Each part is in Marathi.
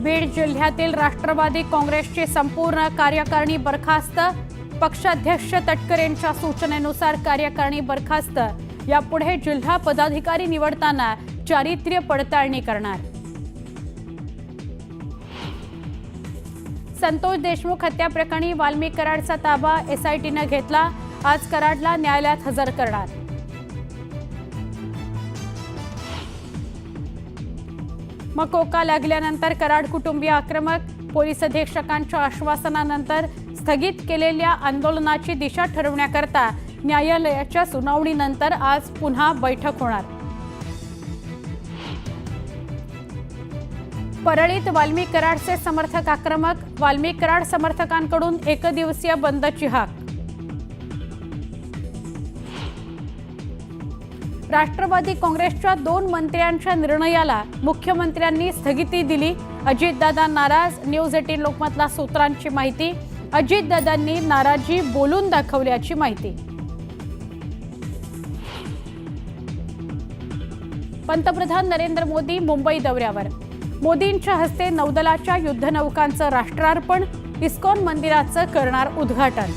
बीड जिल्ह्यातील राष्ट्रवादी काँग्रेसची संपूर्ण कार्यकारिणी बरखास्त। पक्षाध्यक्ष तटकरेंच्या सूचनेनुसार कार्यकारिणी बरखास्त। यापुढे जिल्हा पदाधिकारी निवडताना चारित्र्य पडताळणी करणार। संतोष देशमुख हत्या प्रकरणी वाल्मिक कराडचा ताबा एसआयटीने घेतला। आज कराडला न्यायालयात हजर करणार। मकोका लागल्यानंतर कराड कुटुंबीय आक्रमक। पोलीस अधीक्षकांच्या आश्वासनानंतर स्थगित केलेल्या आंदोलनाची दिशा ठरवण्याकरता न्यायालयाच्या सुनावणीनंतर आज पुन्हा बैठक होणार। परळीत वाल्मिक कराडचे समर्थक आक्रमक। वाल्मिक कराड समर्थकांकडून एकदिवसीय बंदची हाक। राष्ट्रवादी काँग्रेसच्या 2 मंत्र्यांच्या निर्णयाला मुख्यमंत्र्यांनी स्थगिती दिली। अजितदादा नाराज। न्यूज 18 लोकमतला सूत्रांची माहिती। अजितदादांनी नाराजी बोलून दाखवल्याची माहिती। पंतप्रधान नरेंद्र मोदी मुंबई दौऱ्यावर। मोदींच्या हस्ते नौदलाच्या युद्धनौकांचं राष्ट्रार्पण। इस्कॉन मंदिराचं करणार उद्घाटन।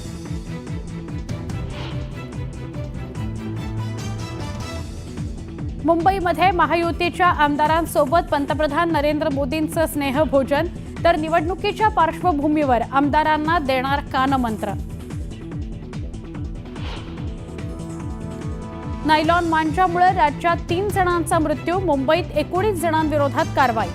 मुंबईमध्ये महायुतीच्या आमदारांसोबत पंतप्रधान नरेंद्र मोदींचं स्नेहभोजन। तर निवडणुकीच्या पार्श्वभूमीवर आमदारांना देणार कानमंत्र। नायलॉन मांजामुळे राज्यात 3 जणांचा मृत्यू। मुंबईत 19 जणांविरोधात कारवाई।